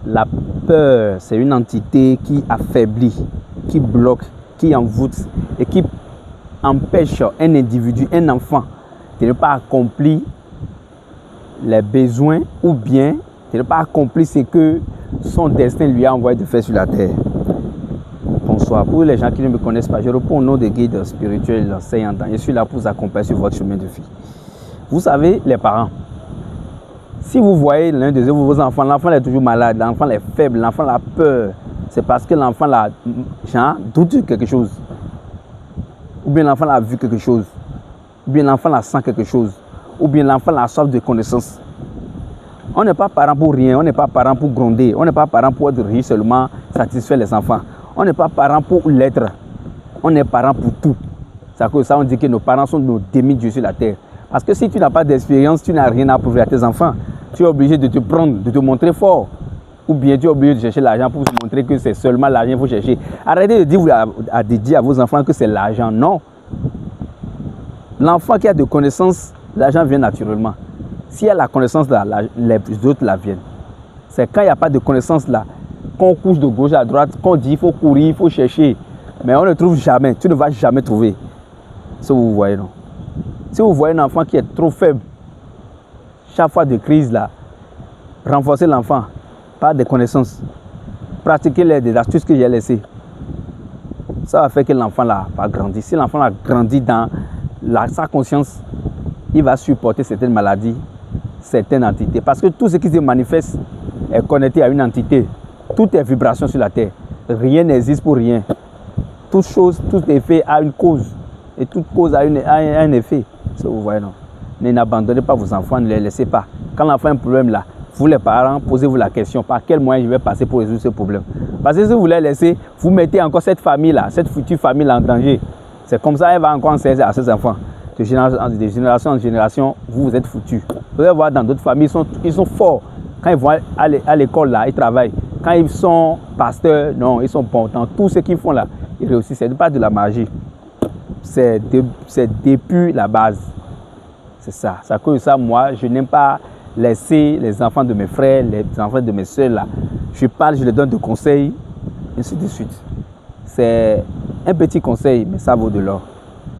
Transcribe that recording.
La peur, c'est une entité qui affaiblit, qui bloque, qui envoûte et qui empêche un individu, un enfant, de ne pas accomplir les besoins ou bien de ne pas accomplir ce que son destin lui a envoyé de faire sur la terre. Bonsoir. Pour les gens qui ne me connaissent pas, je réponds au nom des guides spirituels et enseignants. Je suis là pour vous accompagner sur votre chemin de vie. Vous savez, les parents, si vous voyez l'un de vos enfants, l'enfant est toujours malade, l'enfant est faible, l'enfant a peur, c'est parce que l'enfant a doute de quelque chose. Ou bien l'enfant a vu quelque chose. Ou bien l'enfant a sent quelque chose. Ou bien l'enfant a soif de connaissance. On n'est pas parent pour rien, on n'est pas parent pour gronder, on n'est pas parent pour être riche seulement, satisfaire les enfants. On n'est pas parent pour l'être, on est parent pour tout. C'est à cause de ça on dit que nos parents sont nos demi-dieux sur la terre. Parce que si tu n'as pas d'expérience, tu n'as rien à prouver à tes enfants. Tu es obligé de te prendre, de te montrer fort. Ou bien tu es obligé de chercher l'argent pour te montrer que c'est seulement l'argent qu'il faut chercher. Arrêtez de dire à vos enfants que c'est l'argent. Non. L'enfant qui a de connaissances, l'argent vient naturellement. S'il y a la connaissance là, les autres la viennent. C'est quand il n'y a pas de connaissance là, qu'on couche de gauche à droite, qu'on dit il faut courir, il faut chercher. Mais on ne trouve jamais, tu ne vas jamais trouver. Ça vous voyez, non? Si vous voyez un enfant qui est trop faible, chaque fois de crise là, renforcez l'enfant par des connaissances. Pratiquez des astuces que j'ai laissées. Ça va faire que l'enfant là va grandir. Si l'enfant a grandi dans sa conscience, il va supporter certaines maladies, certaines entités. Parce que tout ce qui se manifeste est connecté à une entité. Tout est vibration sur la terre. Rien n'existe pour rien. Toute chose, tout effet a une cause. Et toute cause a un effet. Ça, vous voyez, non? N'abandonnez pas vos enfants, ne les laissez pas. Quand l'enfant a un problème là, vous les parents, posez-vous la question, par quel moyen je vais passer pour résoudre ce problème. Parce que si vous les laissez, vous mettez encore cette famille là, cette future famille là en danger. C'est comme ça, elle va encore enseigner à ses enfants. De génération en génération, vous êtes foutus. Vous allez voir dans d'autres familles, ils sont forts. Quand ils vont à l'école là, ils travaillent. Quand ils sont pasteurs, non, ils sont bons. Dans tout ce qu'ils font là, ils réussissent. Ce n'est pas de la magie. C'est depuis la base. C'est ça. C'est à cause de ça, moi, je n'aime pas laisser les enfants de mes frères, les enfants de mes soeurs là. Je parle, je les donne des conseils, ainsi de suite. C'est un petit conseil, mais ça vaut de l'or.